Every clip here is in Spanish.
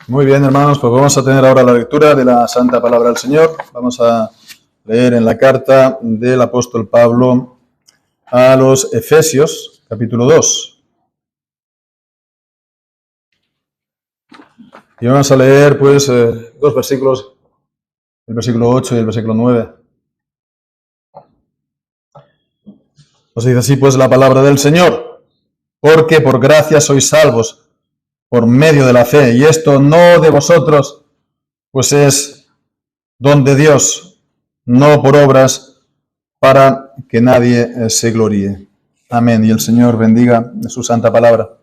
Muy bien, hermanos, pues vamos a tener ahora la lectura de la Santa Palabra del Señor. Vamos a leer en la carta del apóstol Pablo a los Efesios, capítulo 2. Y vamos a leer, pues, dos versículos, el versículo 8 y el versículo 9. Nos dice así, pues, la palabra del Señor. Porque por gracia sois salvos, por medio de la fe, y esto no de vosotros, pues es don de Dios, no por obras, para que nadie se gloríe. Amén. Y el Señor bendiga su santa palabra.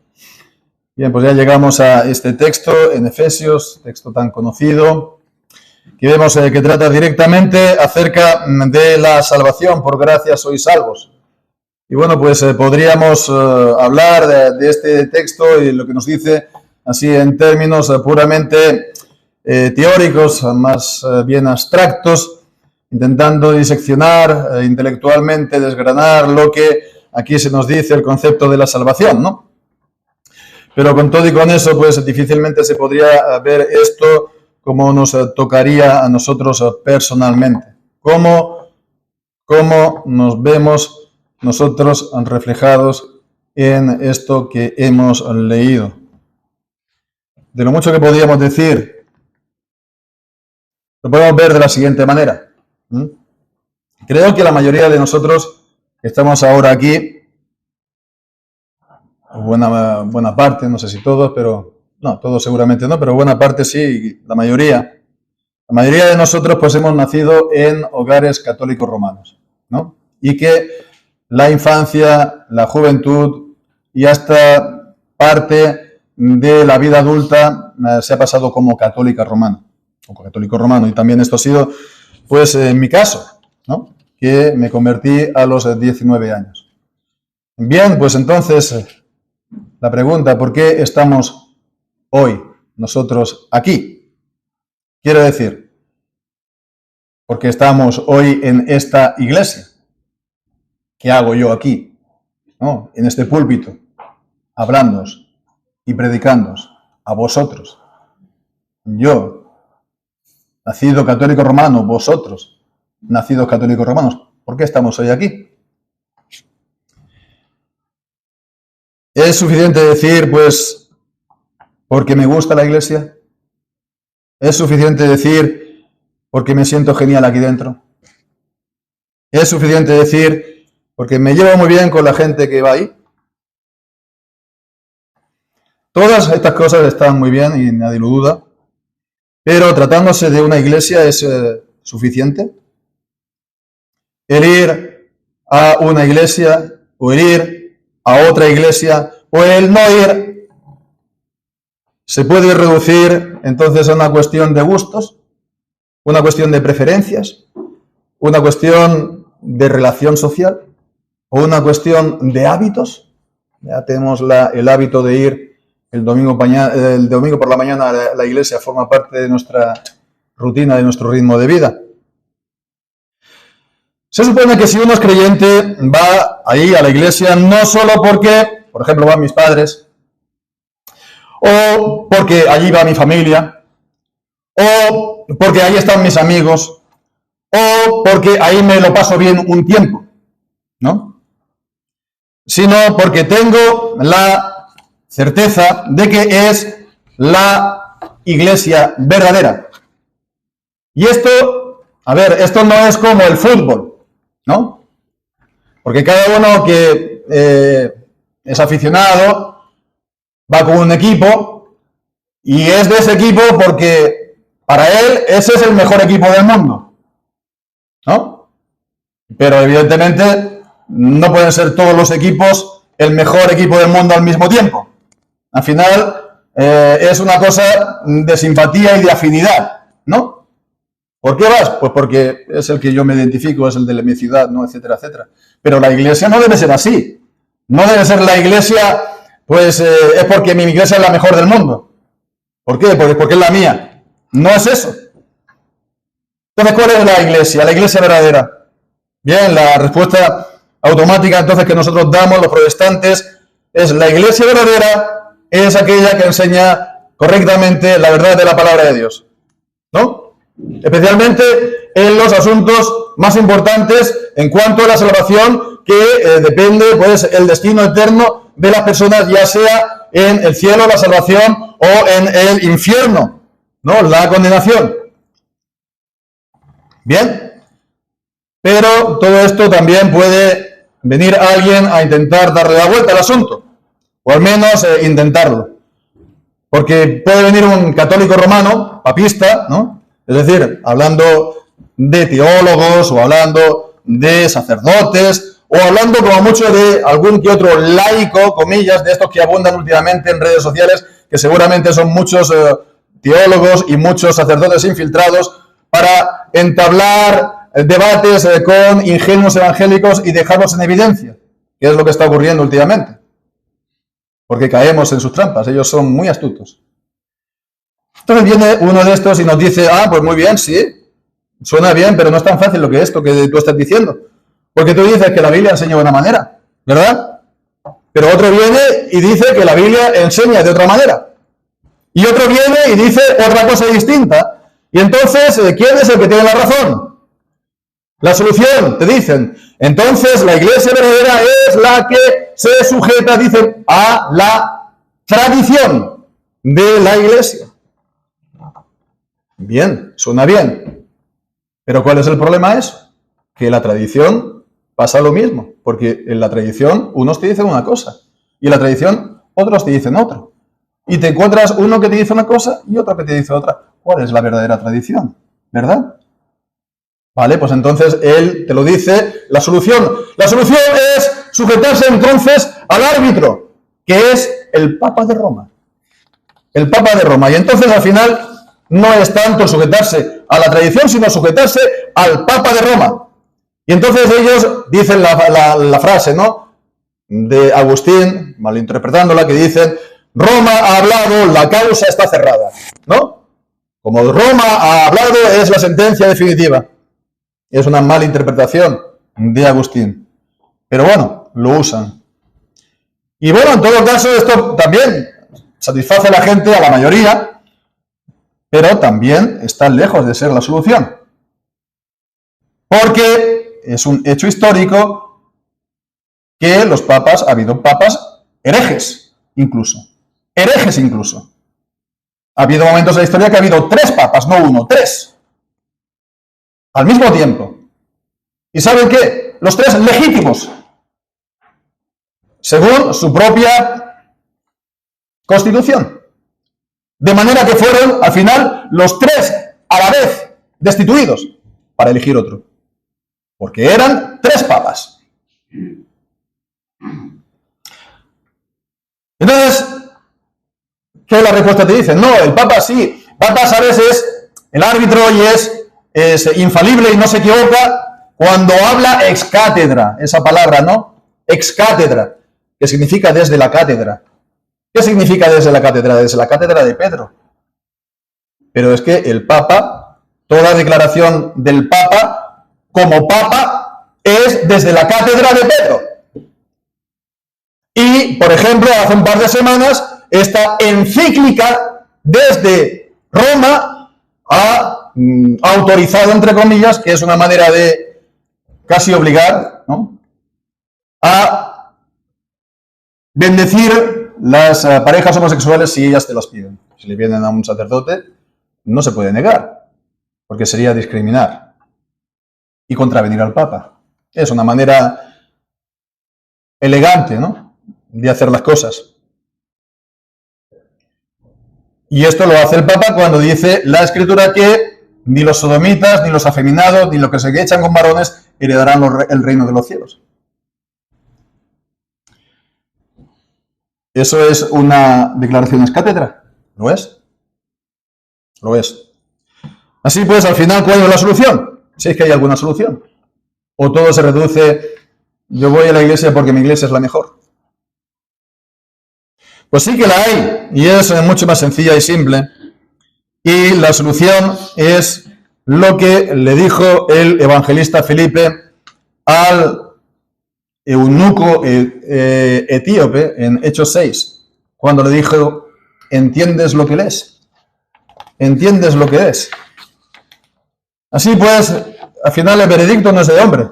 Bien, pues ya llegamos a este texto en Efesios, texto tan conocido, que vemos que trata directamente acerca de la salvación. Por gracia sois salvos. Y bueno, pues podríamos hablar de este texto y lo que nos dice así en términos puramente teóricos, más bien abstractos, intentando diseccionar intelectualmente, desgranar lo que aquí se nos dice el concepto de la salvación, ¿no? Pero con todo y con eso, pues difícilmente se podría ver esto como nos tocaría a nosotros personalmente. ¿Cómo nos vemos nosotros reflejados en esto que hemos leído? De lo mucho que podríamos decir, lo podemos ver de la siguiente manera. Creo que la mayoría de nosotros que estamos ahora aquí, buena parte, no sé si todos, pero no, todos seguramente no, pero buena parte sí, la mayoría. La mayoría de nosotros pues hemos nacido en hogares católicos romanos, ¿no? Y que la infancia, la juventud y hasta parte de la vida adulta se ha pasado como católica romana, o católico romano. Y también esto ha sido, pues, en mi caso, ¿no? Que me convertí a los 19 años. Bien, pues entonces, la pregunta, ¿por qué estamos hoy nosotros aquí? Quiero decir, ¿por qué estamos hoy en esta iglesia? ¿Qué hago yo aquí, ¿no? En este púlpito, hablándoos y predicándoos a vosotros? Yo, nacido católico romano, vosotros, nacidos católicos romanos, ¿por qué estamos hoy aquí? ¿Es suficiente decir, pues, porque me gusta la iglesia? ¿Es suficiente decir, porque me siento genial aquí dentro? ¿Es suficiente decir, porque me llevo muy bien con la gente que va ahí? Todas estas cosas están muy bien y nadie lo duda, pero tratándose de una iglesia, ¿es suficiente? El ir a una iglesia o el ir a otra iglesia o el no ir se puede reducir entonces a una cuestión de gustos, una cuestión de preferencias, una cuestión de relación social o una cuestión de hábitos. Ya tenemos el hábito de ir el domingo por la mañana a la iglesia, forma parte de nuestra rutina, de nuestro ritmo de vida. Se supone que si uno es creyente, va ahí a la iglesia no solo porque, por ejemplo, van mis padres, o porque allí va mi familia, o porque ahí están mis amigos, o porque ahí me lo paso bien un tiempo, ¿no? Sino porque tengo la certeza de que es la iglesia verdadera. Y esto, a ver, esto no es como el fútbol, ¿no? Porque cada uno que es aficionado va con un equipo y es de ese equipo porque para él ese es el mejor equipo del mundo, ¿no? Pero evidentemente no pueden ser todos los equipos el mejor equipo del mundo al mismo tiempo. Al final es una cosa de simpatía y de afinidad, ¿no? ¿Por qué vas? Pues porque es el que yo me identifico, es el de mi ciudad, ¿no? Etcétera, etcétera. Pero la iglesia no debe ser así. No debe ser la iglesia, pues es porque mi iglesia es la mejor del mundo. ¿Por qué? Porque es la mía. No es eso. Entonces, ¿cuál es la iglesia? La iglesia verdadera. Bien, la respuesta automática entonces que nosotros damos, los protestantes, es la iglesia verdadera, es aquella que enseña correctamente la verdad de la palabra de Dios, ¿no? Especialmente en los asuntos más importantes en cuanto a la salvación, que depende, pues, el destino eterno de las personas, ya sea en el cielo, la salvación, o en el infierno, ¿no? La condenación. Bien, pero todo esto también puede venir alguien a intentar darle la vuelta al asunto, o al menos intentarlo. Porque puede venir un católico romano, papista, ¿no? Es decir, hablando de teólogos, o hablando de sacerdotes, o hablando como mucho de algún que otro laico, comillas, de estos que abundan últimamente en redes sociales, que seguramente son muchos teólogos y muchos sacerdotes infiltrados para entablar debates con ingenuos evangélicos y dejarlos en evidencia, que es lo que está ocurriendo últimamente. Porque caemos en sus trampas, ellos son muy astutos. Entonces viene uno de estos y nos dice, pues muy bien, sí, suena bien, pero no es tan fácil lo que esto que tú estás diciendo. Porque tú dices que la Biblia enseña de una manera, ¿verdad? Pero otro viene y dice que la Biblia enseña de otra manera. Y otro viene y dice otra cosa distinta. Y entonces, ¿quién es el que tiene la razón? La solución, te dicen. Entonces, la iglesia verdadera es la que se sujeta, dicen, a la tradición de la iglesia. Bien, suena bien. Pero ¿cuál es el problema de eso? Que la tradición pasa lo mismo. Porque en la tradición unos te dicen una cosa y en la tradición otros te dicen otra. Y te encuentras uno que te dice una cosa y otro que te dice otra. ¿Cuál es la verdadera tradición? ¿Verdad? Vale, pues entonces él te lo dice. La solución es sujetarse entonces al árbitro, que es el Papa de Roma. El Papa de Roma. Y entonces al final no es tanto sujetarse a la tradición, sino sujetarse al Papa de Roma. Y entonces ellos dicen la frase, ¿no? De Agustín, malinterpretándola, que dicen: Roma ha hablado, la causa está cerrada, ¿no? Como Roma ha hablado, es la sentencia definitiva. Es una mala interpretación de Agustín. Pero bueno, lo usan. Y bueno, en todo caso, esto también satisface a la gente, a la mayoría, pero también está lejos de ser la solución. Porque es un hecho histórico que los papas, ha habido papas herejes, incluso. Herejes incluso. Ha habido momentos en la historia que ha habido 3 papas, no 1, 3. Al mismo tiempo. ¿Y saben qué? Los 3 legítimos. Según su propia constitución. De manera que fueron, al final, los 3 a la vez destituidos para elegir otro. Porque eran 3 papas. Entonces, ¿qué es la respuesta? Te dicen, no, el Papa sí. Papa, ¿sabes? Es el árbitro y es infalible y no se equivoca cuando habla ex cátedra. Esa palabra, ¿no? Ex cátedra, que significa desde la cátedra. ¿Qué significa desde la cátedra? Desde la cátedra de Pedro. Pero es que el Papa, toda declaración del Papa, como Papa, es desde la cátedra de Pedro. Y, por ejemplo, hace un par de semanas, esta encíclica desde Roma ha autorizado, entre comillas, que es una manera de casi obligar, ¿no?, a bendecir las parejas homosexuales si ellas te las piden. Si le vienen a un sacerdote, no se puede negar, porque sería discriminar y contravenir al Papa. Es una manera elegante, ¿no?, de hacer las cosas. Y esto lo hace el Papa cuando dice la Escritura que ni los sodomitas, ni los afeminados, ni los que se echan con varones heredarán el reino de los cielos. ¿Eso es una declaración ex cátedra? ¿Lo es? Lo es. Así pues, al final, ¿cuál es la solución? Si es que hay alguna solución. O todo se reduce, yo voy a la iglesia porque mi iglesia es la mejor. Pues sí que la hay, y es mucho más sencilla y simple. Y la solución es lo que le dijo el evangelista Felipe al eunuco etíope en Hechos 6, cuando le dijo entiendes lo que lees. Entiendes lo que es. Así pues, al final el veredicto no es de hombre.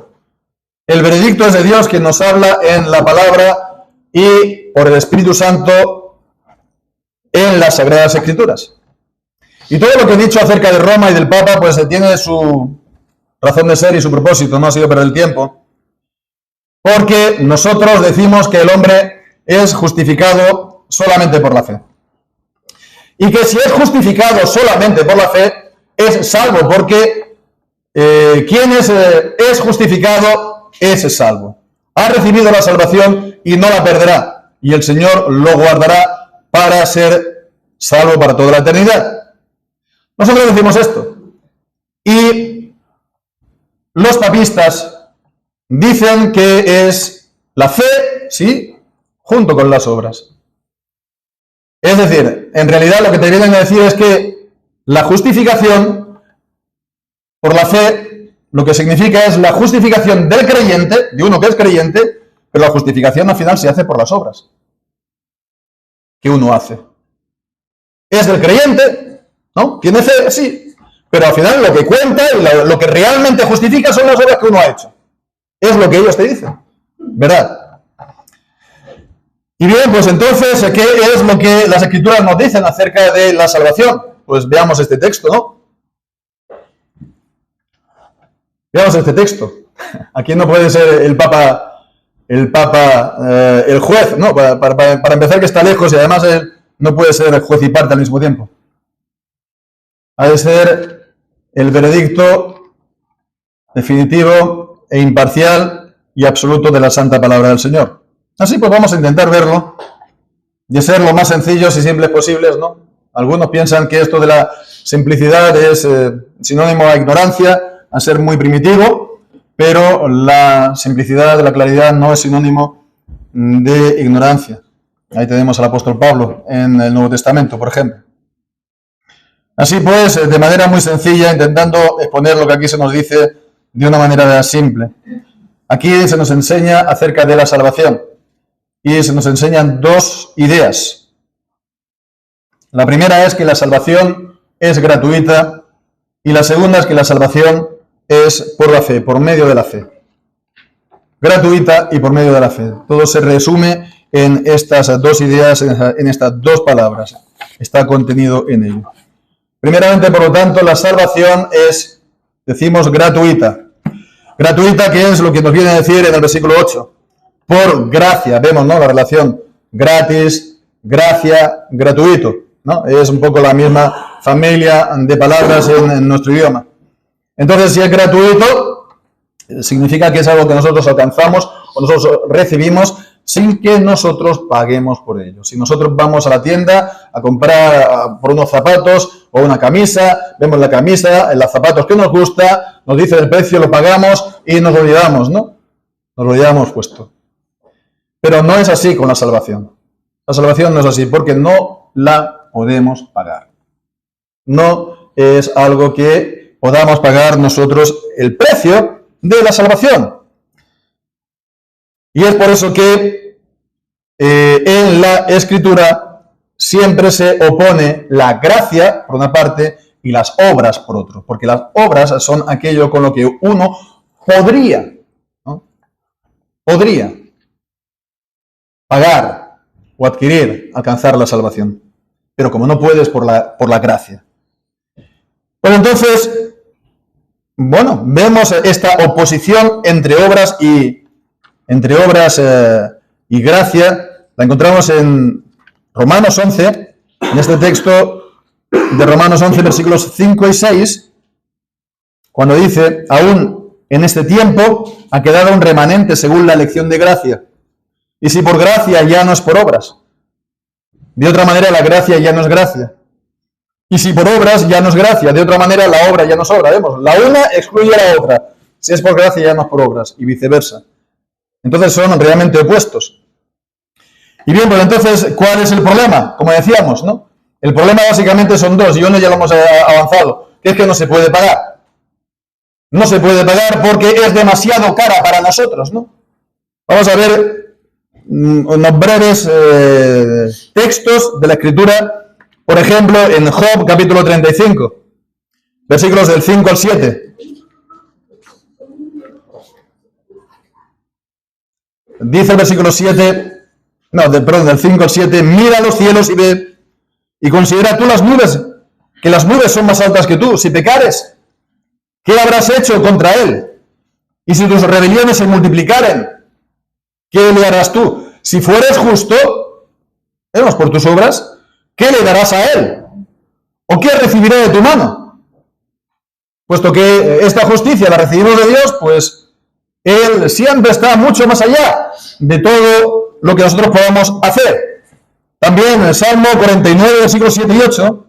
El veredicto es de Dios, quien nos habla en la palabra y por el Espíritu Santo en las Sagradas Escrituras. Y todo lo que he dicho acerca de Roma y del Papa, pues tiene su razón de ser y su propósito, no ha sido perder el tiempo. Porque nosotros decimos que el hombre es justificado solamente por la fe. Y que si es justificado solamente por la fe, es salvo, porque quien es justificado es salvo. Ha recibido la salvación y no la perderá. Y el Señor lo guardará para ser salvo para toda la eternidad. Nosotros decimos esto. Y los papistas dicen que es la fe, sí, junto con las obras. Es decir, en realidad lo que te vienen a decir es que la justificación por la fe, lo que significa es la justificación del creyente, de uno que es creyente, pero la justificación al final se hace por las obras que uno hace. Es del creyente, ¿no? Tiene fe, sí, pero al final lo que cuenta y lo que realmente justifica son las obras que uno ha hecho. Es lo que ellos te dicen, ¿verdad? Y bien, pues entonces, ¿qué es lo que las Escrituras nos dicen acerca de la salvación? Pues veamos este texto, ¿no? Veamos este texto. Aquí no puede ser el Papa, el juez, ¿no? Para empezar, que está lejos y además él no puede ser el juez y parte al mismo tiempo. Ha de ser el veredicto definitivo e imparcial y absoluto de la santa palabra del Señor. Así pues vamos a intentar verlo y ser lo más sencillos y simples posibles, ¿no? Algunos piensan que esto de la simplicidad es sinónimo a ignorancia, a ser muy primitivo, pero la simplicidad, la claridad no es sinónimo de ignorancia. Ahí tenemos al apóstol Pablo en el Nuevo Testamento, por ejemplo. Así pues, de manera muy sencilla, intentando exponer lo que aquí se nos dice de una manera simple. Aquí se nos enseña acerca de la salvación. Y se nos enseñan dos ideas. La primera es que la salvación es gratuita y la segunda es que la salvación es por la fe, por medio de la fe. Gratuita y por medio de la fe. Todo se resume en estas dos ideas, en estas dos palabras. Está contenido en ello. Primeramente, por lo tanto, la salvación es, decimos, gratuita. Gratuita, que es lo que nos viene a decir en el versículo 8. Por gracia, vemos, ¿no? La relación gratis, gracia, gratuito, ¿no? Es un poco la misma familia de palabras en nuestro idioma. Entonces, si es gratuito, significa que es algo que nosotros alcanzamos o nosotros recibimos sin que nosotros paguemos por ello. Si nosotros vamos a la tienda a comprar por unos zapatos o una camisa, vemos la camisa, los zapatos que nos gusta, nos dice el precio, lo pagamos y nos lo llevamos, ¿no? Nos lo llevamos puesto. Pero no es así con la salvación. La salvación no es así porque no la podemos pagar. No es algo que podamos pagar nosotros el precio de la salvación. Y es por eso que en la Escritura siempre se opone la gracia, por una parte, y las obras, por otro. Porque las obras son aquello con lo que uno podría, ¿no? Podría pagar o adquirir, alcanzar la salvación. Pero como no puedes por la gracia. Pues entonces, bueno, vemos esta oposición entre obras y gracia. La encontramos en Romanos 11, en este texto de Romanos 11, versículos 5 y 6, cuando dice, aún en este tiempo ha quedado un remanente según la elección de gracia. Y si por gracia ya no es por obras. De otra manera la gracia ya no es gracia. Y si por obras ya no es gracia. De otra manera la obra ya no es obra. Vemos, la una excluye a la otra. Si es por gracia ya no es por obras. Y viceversa. Entonces son realmente opuestos. Y bien, pues entonces, ¿cuál es el problema? Como decíamos, ¿no? El problema básicamente son dos. Y uno ya lo hemos avanzado. Que es que no se puede pagar. No se puede pagar porque es demasiado cara para nosotros, ¿no? Vamos a ver unos breves textos de la Escritura Por ejemplo, en Job capítulo 35, versículos del 5 al 7. Dice el versículo 7, del 5 al 7, mira los cielos y ve, y considera tú las nubes, que las nubes son más altas que tú. Si pecares, ¿qué habrás hecho contra él? Y si tus rebeliones se multiplicaren, ¿qué le harás tú? Si fueres justo, por tus obras, ¿qué le darás a él? ¿O qué recibirá de tu mano? Puesto que esta justicia la recibimos de Dios, pues Él siempre está mucho más allá de todo lo que nosotros podamos hacer. También en el Salmo 49, versículos 7 y 8,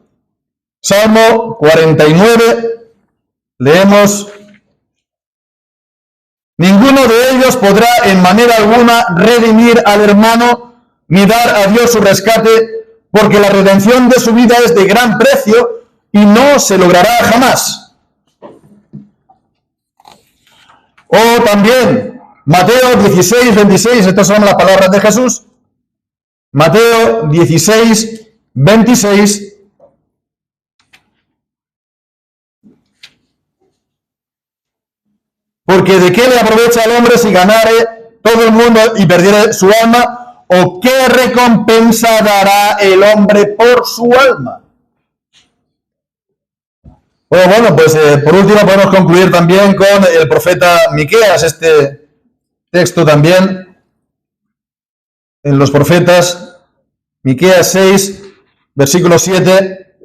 Salmo 49, leemos: ninguno de ellos podrá en manera alguna redimir al hermano, ni dar a Dios su rescate, porque la redención de su vida es de gran precio y no se logrará jamás. O también Mateo 16, 26, estas son las palabras de Jesús. Mateo 16, 26. Porque ¿de qué le aprovecha al hombre si ganare todo el mundo y perdiere su alma? ¿O qué recompensa dará el hombre por su alma? Bueno, pues por último podemos concluir también con el profeta Miqueas, este texto también en los profetas, Miqueas 6, versículo 7.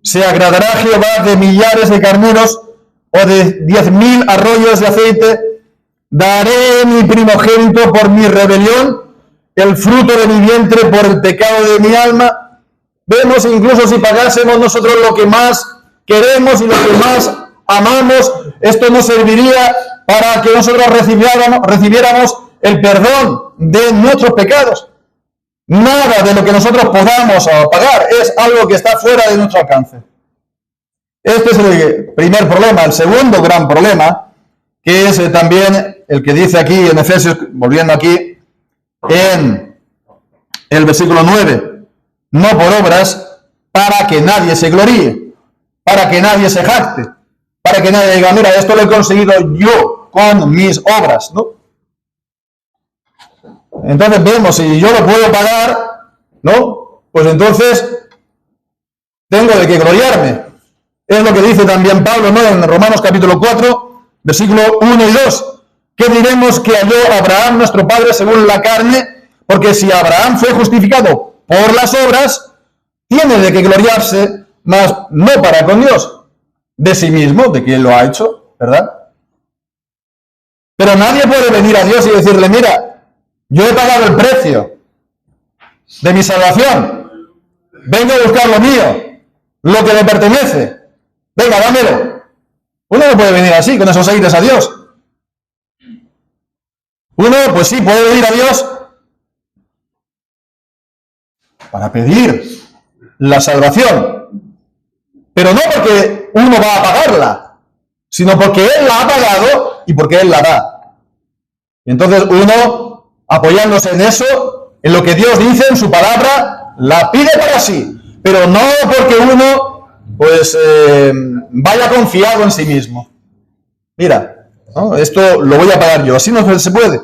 ¿Se agradará Jehová de millares de carneros o de 10,000 arroyos de aceite? ¿Daré mi primogénito por mi rebelión, el fruto de mi vientre por el pecado de mi alma? Vemos, incluso si pagásemos nosotros lo que más queremos y lo que más amamos, esto no serviría para que nosotros recibiéramos el perdón de nuestros pecados. Nada de lo que nosotros podamos pagar es algo que está fuera de nuestro alcance. Este es el primer problema. El segundo gran problema, que es también el que dice aquí en Efesios, volviendo aquí, en el versículo 9, no por obras, para que nadie se gloríe, para que nadie se jacte, para que nadie diga, mira, esto lo he conseguido yo con mis obras, ¿no? Entonces vemos, si yo lo puedo pagar, ¿no? Pues entonces tengo de qué gloriarme. Es lo que dice también Pablo, ¿no? En Romanos capítulo 4, versículo 1 y 2. ¿Qué diremos que halló Abraham, nuestro padre, según la carne? Porque si Abraham fue justificado por las obras, tiene de qué gloriarse, mas no para con Dios, de sí mismo, de que él lo ha hecho, ¿verdad? Pero nadie puede venir a Dios y decirle, mira, yo he pagado el precio de mi salvación, vengo a buscar lo mío, lo que me pertenece, venga, dámelo. Uno no puede venir así, con esos aires a Dios. Uno, pues sí, puede venir a Dios para pedir la salvación, pero no porque uno va a pagarla, sino porque Él la ha pagado y porque Él la da. Y entonces uno, apoyándose en eso, en lo que Dios dice en su palabra, la pide para sí, pero no porque uno pues vaya confiado en sí mismo. Mira, ¿no? Esto lo voy a pagar yo. Así no se puede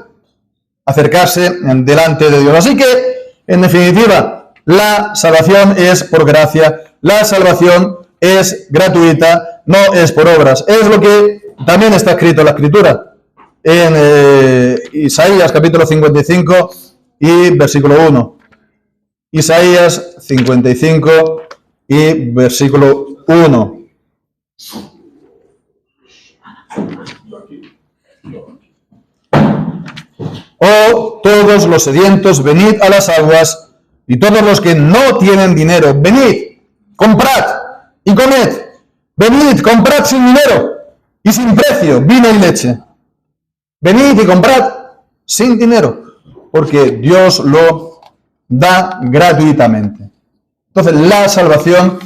acercarse delante de Dios. Así que, en definitiva, la salvación es por gracia, la salvación es gratuita, no es por obras. Es lo que también está escrito en la Escritura, en Isaías capítulo 55 y versículo 1. Isaías 55 y versículo 1. Oh, todos los sedientos, venid a las aguas, y todos los que no tienen dinero, venid, comprad y comed. Venid, comprad sin dinero y sin precio, vino y leche. Venid y comprad sin dinero, porque Dios lo da gratuitamente. Entonces, la salvación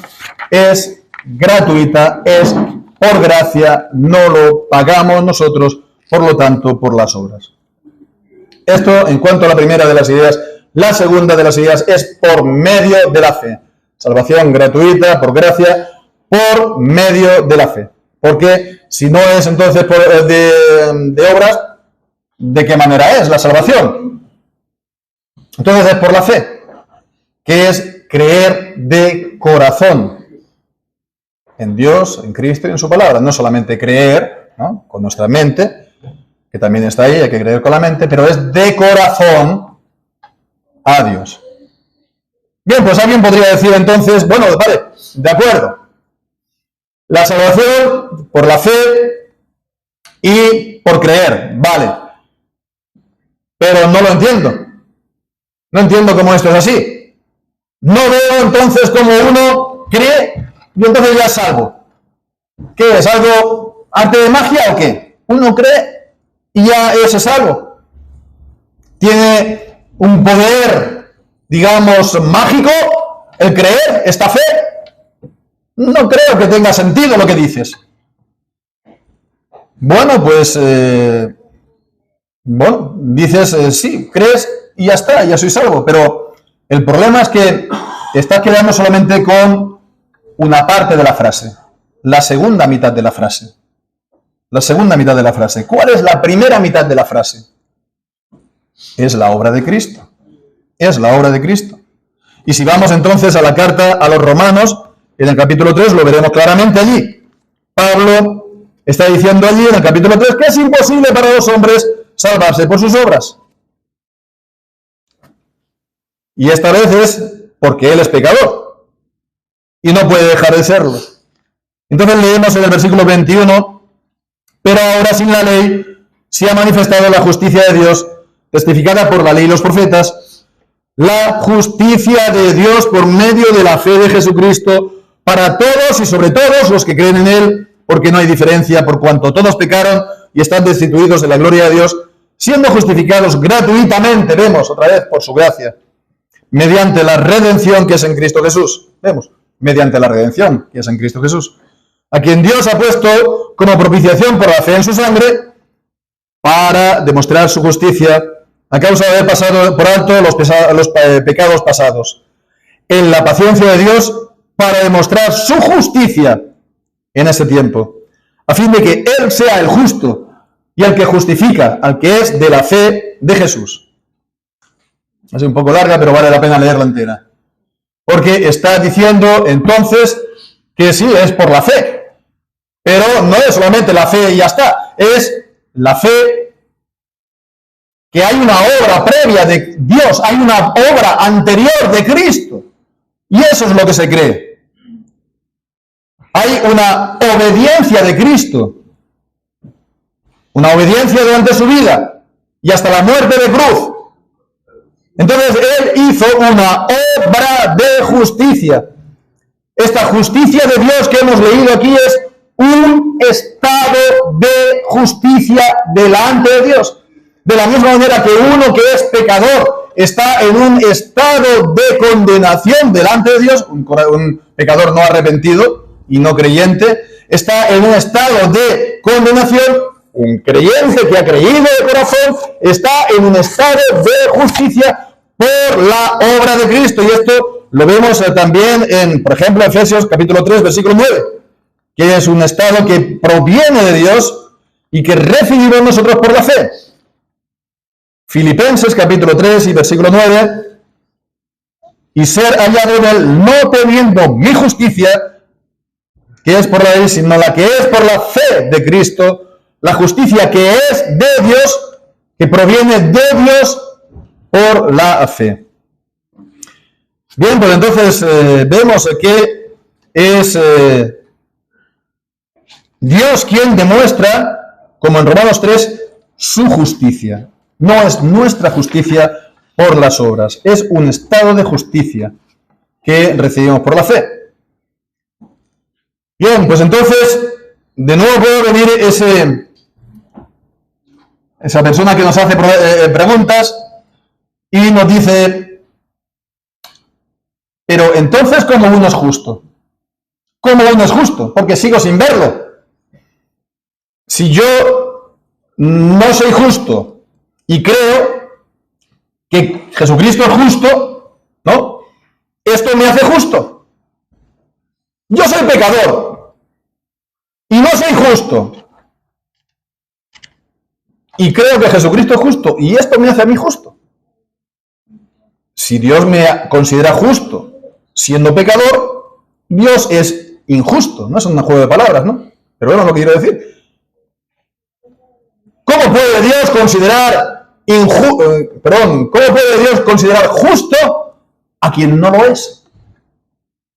es gratuita, es por gracia, no lo pagamos nosotros, por lo tanto, por las obras. Esto en cuanto a la primera de las ideas. La segunda de las ideas es por medio de la fe. Salvación gratuita, por gracia, por medio de la fe. Porque si no es entonces de obras, ¿de qué manera es la salvación? Entonces es por la fe, que es creer de corazón en Dios, en Cristo y en su palabra. No solamente creer, ¿no?, con nuestra mente, que también está ahí, hay que creer con la mente, pero es de corazón a Dios. Bien, pues alguien podría decir entonces, bueno, vale, de acuerdo. La salvación por la fe y por creer, vale. Pero no lo entiendo. No entiendo cómo esto es así. No veo entonces cómo uno cree y entonces ya es salvo. ¿Qué es? ¿Algo arte de magia o qué? Uno cree y ya es salvo. Tiene un poder, digamos, mágico el creer, esta fe. No creo que tenga sentido lo que dices. Bueno, pues, dices, sí, crees y ya está, ya soy salvo. Pero el problema es que estás quedando solamente con una parte de la frase, la segunda mitad de la frase. La segunda mitad de la frase. ¿Cuál es la primera mitad de la frase? Es la obra de Cristo. Es la obra de Cristo. Y si vamos entonces a la carta a los Romanos, en el capítulo 3 lo veremos claramente allí. Pablo está diciendo allí en el capítulo 3 que es imposible para los hombres salvarse por sus obras. Y esta vez es porque él es pecador y no puede dejar de serlo. Entonces leemos en el versículo 21, pero ahora sin la ley se ha manifestado la justicia de Dios, testificada por la ley y los profetas, la justicia de Dios por medio de la fe de Jesucristo, para todos y sobre todos los que creen en Él, porque no hay diferencia, por cuanto todos pecaron y están destituidos de la gloria de Dios, siendo justificados gratuitamente, vemos otra vez, por su gracia, mediante la redención que es en Cristo Jesús. Vemos, mediante la redención que es en Cristo Jesús, a quien Dios ha puesto como propiciación por la fe en su sangre, para demostrar su justicia, a causa de haber pasado por alto los pecados pasados, en la paciencia de Dios, para demostrar su justicia en ese tiempo, a fin de que Él sea el justo y el que justifica al que es de la fe de Jesús. Es un poco larga, pero vale la pena leerla entera. Porque está diciendo entonces que sí, es por la fe. Pero no es solamente la fe y ya está. Es la fe que hay una obra previa de Dios, hay una obra anterior de Cristo. Y eso es lo que se cree. Hay una obediencia de Cristo. Una obediencia durante su vida y hasta la muerte de cruz. Entonces Él hizo una obra de justicia. Esta justicia de Dios que hemos leído aquí es un estado de justicia delante de Dios. De la misma manera que uno que es pecador está en un estado de condenación delante de Dios, un pecador no arrepentido y no creyente, está en un estado de condenación. Un creyente que ha creído de corazón está en un estado de justicia por la obra de Cristo. Y esto lo vemos también en, por ejemplo, Efesios capítulo 3, versículo 9, que es un estado que proviene de Dios y que recibimos nosotros por la fe. Filipenses capítulo 3 y versículo 9, y ser hallado en Él, no teniendo mi justicia, que es por la ley, sino la que es por la fe de Cristo, la justicia que es de Dios, que proviene de Dios por la fe. Bien, pues entonces vemos que es Dios quien demuestra, como en Romanos 3, su justicia. No es nuestra justicia por las obras, es un estado de justicia que recibimos por la fe. Bien, pues entonces, de nuevo puede venir esa persona que nos hace preguntas y nos dice, pero entonces, ¿cómo uno es justo? ¿Cómo uno es justo? Porque sigo sin verlo. Si yo no soy justo y creo que Jesucristo es justo, ¿no? Esto me hace justo. Yo soy pecador y no soy justo. Y creo que Jesucristo es justo y esto me hace a mí justo. Si Dios me considera justo siendo pecador, Dios es injusto. No es un juego de palabras, ¿no? Pero bueno, lo que quiero decir. ¿Cómo puede Dios considerar ¿cómo puede Dios considerar justo a quien no lo es?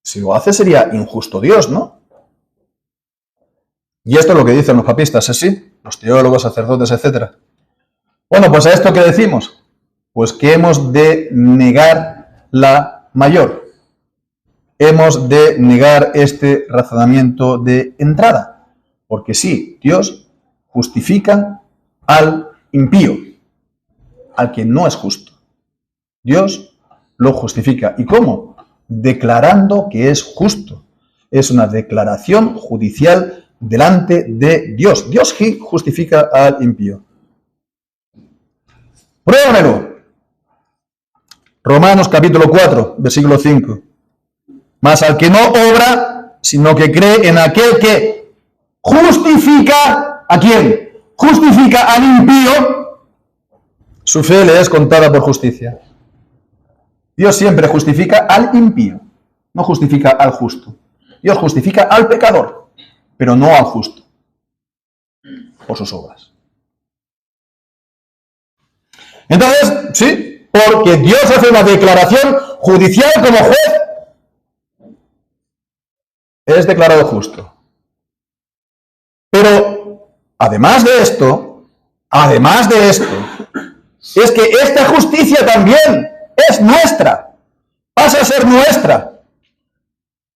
Si lo hace sería injusto Dios, ¿no? Y esto es lo que dicen los papistas, ¿sí? Los teólogos, sacerdotes, etc. Bueno, pues a esto ¿qué decimos? Pues que hemos de negar la mayor. Hemos de negar este razonamiento de entrada. Porque sí, Dios justifica al impío, al que no es justo. Dios lo justifica. ¿Y cómo? Declarando que es justo. Es una declaración judicial delante de Dios. Dios justifica al impío. Pruébamelo. Romanos capítulo 4, versículo 5. Mas al que no obra, sino que cree en aquel que justifica, ¿a quién? Justifica al impío, su fe le es contada por justicia. Dios siempre justifica al impío, no justifica al justo. Dios justifica al pecador, pero no al justo, por sus obras. Entonces, sí, porque Dios hace una declaración judicial como juez, es declarado justo. Pero, además de esto, es que esta justicia también es nuestra, pasa a ser nuestra.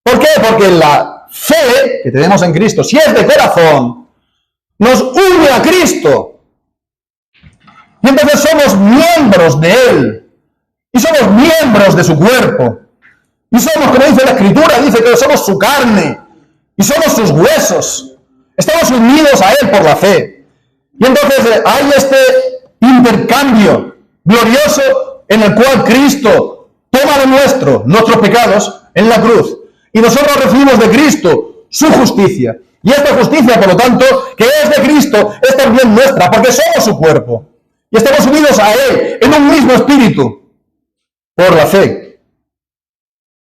¿Por qué? Porque la fe que tenemos en Cristo, si es de corazón, nos une a Cristo. Y entonces somos miembros de Él. Y somos miembros de su cuerpo. Y somos, como dice la Escritura, dice que somos su carne. Y somos sus huesos. Estamos unidos a Él por la fe. Y entonces hay este intercambio glorioso en el cual Cristo toma de nuestros pecados en la cruz. Y nosotros recibimos de Cristo su justicia. Y esta justicia, por lo tanto, que es de Cristo, es también nuestra, porque somos su cuerpo. Y estamos unidos a Él en un mismo espíritu, por la fe.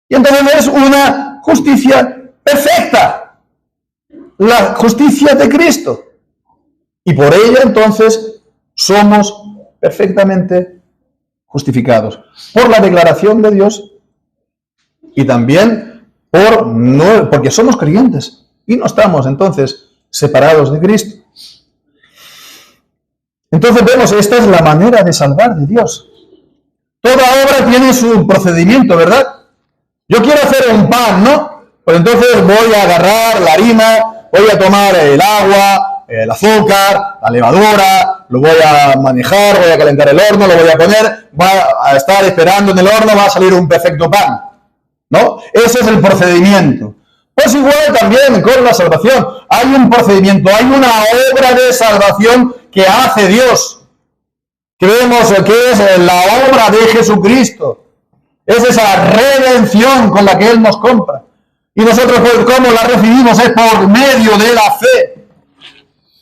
Y entonces es una justicia perfecta, la justicia de Cristo. Y por ella entonces somos perfectamente justificados, por la declaración de Dios y también porque somos creyentes y no estamos entonces separados de Cristo. Entonces vemos, esta es la manera de salvar de Dios. Toda obra tiene su procedimiento, ¿verdad? Yo quiero hacer un pan, ¿no? Pues entonces voy a agarrar la harina, voy a tomar el agua, el azúcar, la levadura, lo voy a manejar, voy a calentar el horno, lo voy a poner, va a estar esperando en el horno, va a salir un perfecto pan, ¿no? Ese es el procedimiento. Pues igual también con la salvación. Hay un procedimiento, hay una obra de salvación que hace Dios. Creemos que es la obra de Jesucristo. Es esa redención con la que Él nos compra. Y nosotros, ¿cómo la recibimos? Es por medio de la fe.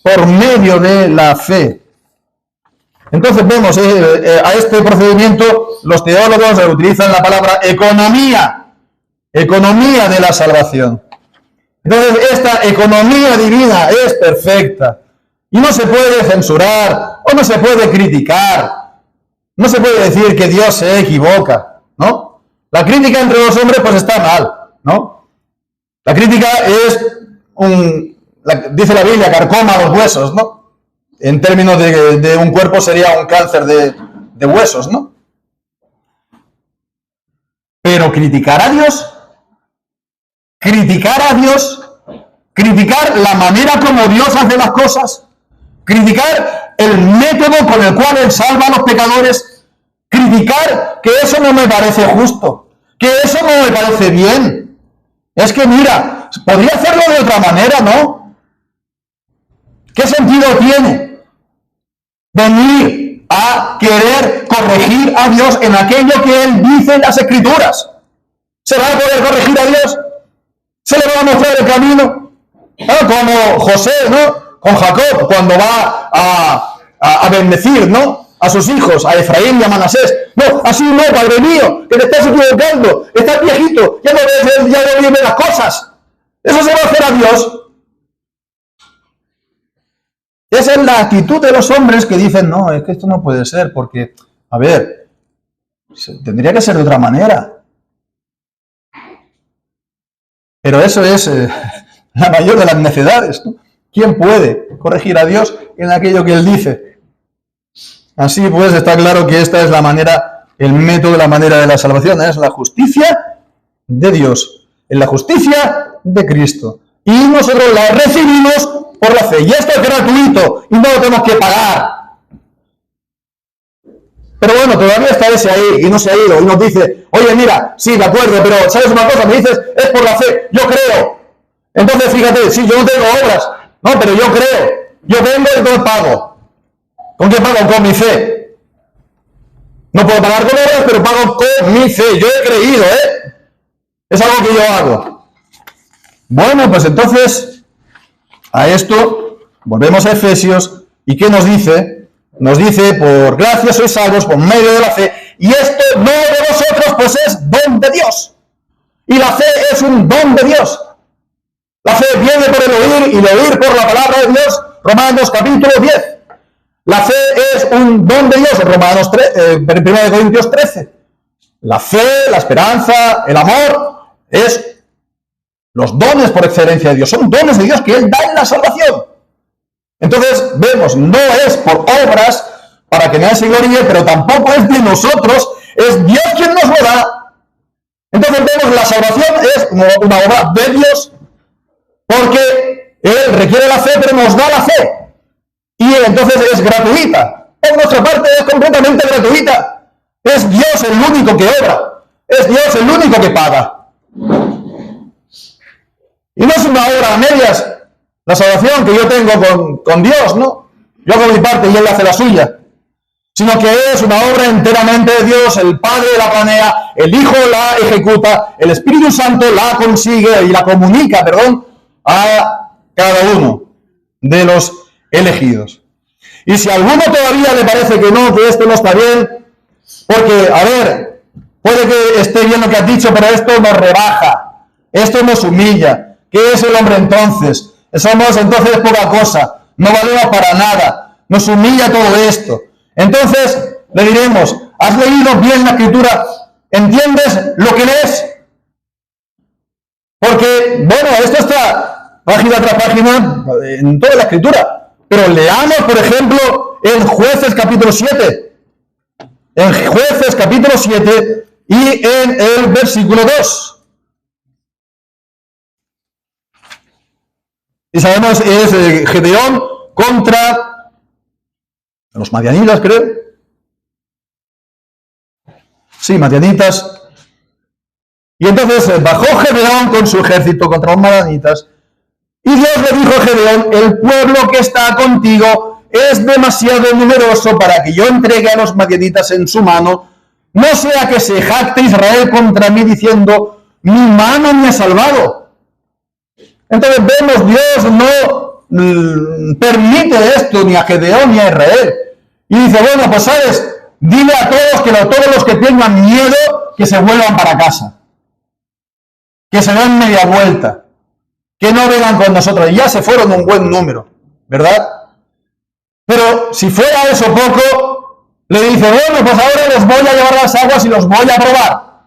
Por medio de la fe. Entonces vemos a este procedimiento, los teólogos utilizan la palabra economía. Economía de la salvación. Entonces esta economía divina es perfecta. Y no se puede censurar o no se puede criticar. No se puede decir que Dios se equivoca, ¿no? La crítica entre los hombres pues está mal, ¿no? La crítica es dice la Biblia, carcoma los huesos, ¿no? En términos de un cuerpo sería un cáncer de huesos, ¿no? Pero criticar a Dios, criticar la manera como Dios hace las cosas, criticar el método con el cual Él salva a los pecadores, criticar que eso no me parece justo, que eso no me parece bien. Es que mira, podría hacerlo de otra manera, ¿no? ¿Qué sentido tiene venir a querer corregir a Dios en aquello que Él dice en las Escrituras? ¿Se va a poder corregir a Dios? Se le va a mostrar el camino. Como José, ¿no? Con Jacob, cuando va a bendecir, ¿no? A sus hijos, a Efraín y a Manasés. No, así no, Padre mío, que te estás equivocando, estás viejito, ya no ves las cosas. Eso se va a hacer a Dios. Esa es la actitud de los hombres que dicen, no, es que esto no puede ser, porque, a ver, tendría que ser de otra manera. Pero eso es la mayor de las necedades, ¿no? ¿Quién puede corregir a Dios en aquello que Él dice? Así pues, está claro que esta es la manera, el método, la manera de la salvación, es la justicia de Dios, en la justicia de Cristo. Y nosotros la recibimos por la fe. Y esto es gratuito y no lo tenemos que pagar. Pero bueno, todavía está ese ahí y no se ha ido y nos dice, oye, mira, sí, de acuerdo, pero ¿sabes una cosa? Me dices, es por la fe, yo creo. Entonces, fíjate, sí, yo no tengo obras, no, pero yo creo. Yo vengo y entonces pago. ¿Con qué pago? Con mi fe. No puedo pagar con obras, pero pago con mi fe. Yo he creído, Es algo que yo hago. Bueno, pues entonces, a esto, volvemos a Efesios, ¿y qué nos dice? Nos dice, por gracia sois salvos por medio de la fe, y esto no de vosotros, pues es don de Dios. Y la fe es un don de Dios. La fe viene por el oír, y el oír por la palabra de Dios, Romanos capítulo 10. La fe es un don de Dios, Romanos 1 Corintios 13. La fe, la esperanza, el amor, es los dones por excelencia de Dios. Son dones de Dios que Él da en la salvación. Entonces, vemos, no es por obras para que nadie se gloríe, pero tampoco es de nosotros, es Dios quien nos lo da. Entonces vemos, la salvación es una obra de Dios, porque Él requiere la fe, pero nos da la fe. Y entonces es gratuita. Por nuestra parte es completamente gratuita. Es Dios el único que obra. Es Dios el único que paga. Y no es una obra a medias, la salvación que yo tengo con Dios, ¿no? Yo hago mi parte y Él hace la suya. Sino que es una obra enteramente de Dios, el Padre la planea, el Hijo la ejecuta, el Espíritu Santo la consigue y la comunica, a cada uno de los elegidos. Y si a alguno todavía le parece que esto no está bien, porque, a ver, puede que esté bien lo que has dicho, pero esto nos rebaja, esto nos humilla. ¿Qué es el hombre entonces? Somos entonces poca cosa, no valemos para nada, nos humilla todo esto. Entonces le diremos, ¿has leído bien la Escritura? ¿Entiendes lo que lees? Porque, bueno, esto está página tras página en toda la Escritura. Pero leamos, por ejemplo, en Jueces capítulo 7. En Jueces capítulo 7 y en el versículo 2. Y sabemos, es Gedeón contra los madianitas, creo. Sí, madianitas. Y entonces bajó Gedeón con su ejército contra los madianitas. Y Dios le dijo a Gedeón, el pueblo que está contigo es demasiado numeroso para que yo entregue a los madianitas en su mano. No sea que se jacte Israel contra mí diciendo, mi mano me ha salvado. Entonces vemos, Dios no permite esto ni a Gedeón ni a Israel. Y dice, bueno, pues sabes, dile a todos los que tengan miedo, que se vuelvan para casa. Que se den media vuelta. Que no vengan con nosotros. Y ya se fueron un buen número, ¿verdad? Pero si fuera eso poco, le dice, bueno, pues ahora les voy a llevar a las aguas y los voy a probar.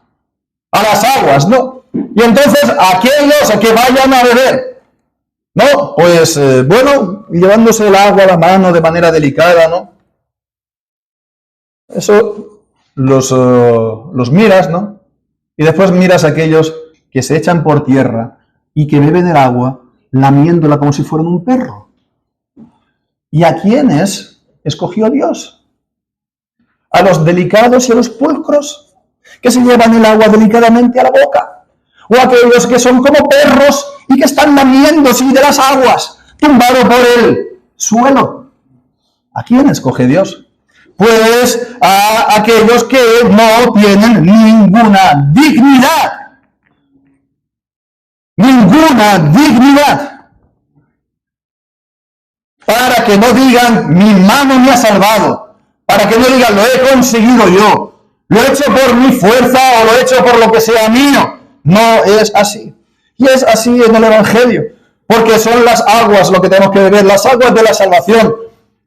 A las aguas, ¿no? Y entonces aquellos a que vayan a beber, ¿no? Pues bueno, llevándose el agua a la mano de manera delicada, ¿no? Eso los miras, ¿no? Y después miras a aquellos que se echan por tierra y que beben el agua lamiéndola como si fueran un perro. ¿Y a quiénes escogió Dios? A los delicados y a los pulcros, que se llevan el agua delicadamente a la boca. O aquellos que son como perros y que están lamiéndose de las aguas, tumbados por el suelo. ¿A quién escoge Dios? Pues a aquellos que no tienen ninguna dignidad. Ninguna ninguna dignidad. Para que no digan, mi mano me ha salvado. Para que no digan, lo he conseguido yo. Lo he hecho por mi fuerza o lo he hecho por lo que sea mío. No es así. Y es así en el Evangelio. Porque son las aguas lo que tenemos que beber, las aguas de la salvación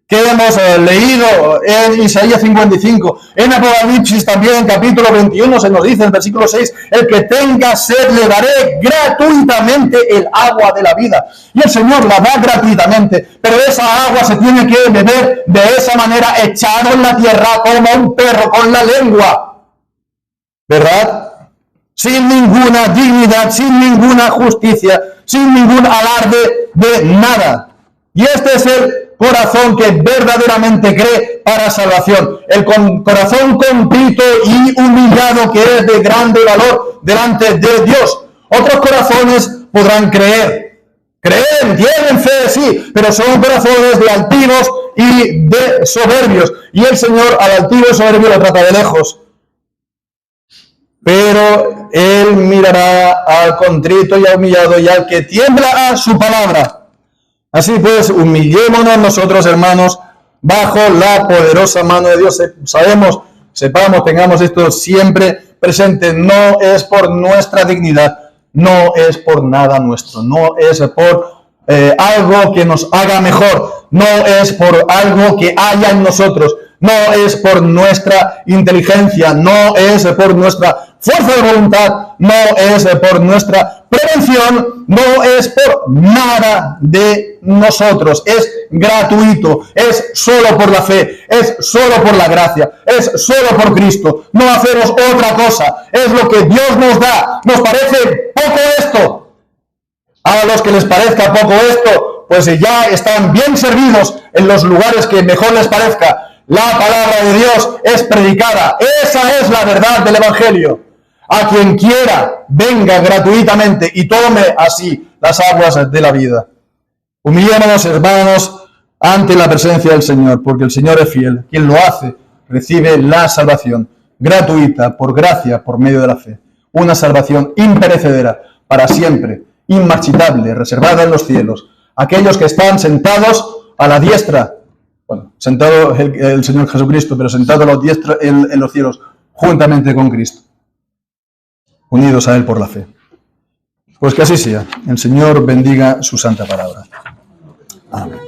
que hemos leído en Isaías 55. En Apocalipsis también, capítulo 21, se nos dice en el versículo 6, el que tenga sed le daré gratuitamente el agua de la vida. Y el Señor la da gratuitamente, pero esa agua se tiene que beber de esa manera, echado en la tierra como un perro con la lengua. ¿Verdad? Sin ninguna dignidad, sin ninguna justicia, sin ningún alarde de nada. Y este es el corazón que verdaderamente cree para salvación. El corazón contrito y humillado que es de grande valor delante de Dios. Otros corazones podrán creer. Creen, tienen fe, sí, pero son corazones de altivos y de soberbios. Y el Señor al altivo y soberbio lo trata de lejos. Pero Él mirará al contrito y al humillado y al que tiembla a su palabra. Así pues, humillémonos nosotros, hermanos, bajo la poderosa mano de Dios. Sepamos, tengamos esto siempre presente. No es por nuestra dignidad, no es por nada nuestro, no es por algo que nos haga mejor, no es por algo que haya en nosotros, no es por nuestra inteligencia, no es por nuestra fuerza de voluntad, no es por nuestra prevención, no es por nada de nosotros, es gratuito, es solo por la fe, es solo por la gracia, es solo por Cristo, no hacemos otra cosa, es lo que Dios nos da. ¿Nos parece poco esto? A los que les parezca poco esto, pues ya están bien servidos en los lugares que mejor les parezca. La palabra de Dios es predicada. Esa es la verdad del Evangelio. A quien quiera, venga gratuitamente y tome así las aguas de la vida. Humillémonos, hermanos, ante la presencia del Señor, porque el Señor es fiel. Quien lo hace, recibe la salvación gratuita, por gracia, por medio de la fe. Una salvación imperecedera, para siempre, inmarchitable, reservada en los cielos. Aquellos que están sentados a la diestra, bueno, sentado el Señor Jesucristo, pero sentado a la diestra en los cielos, juntamente con Cristo, unidos a Él por la fe. Pues que así sea. El Señor bendiga su santa palabra. Amén.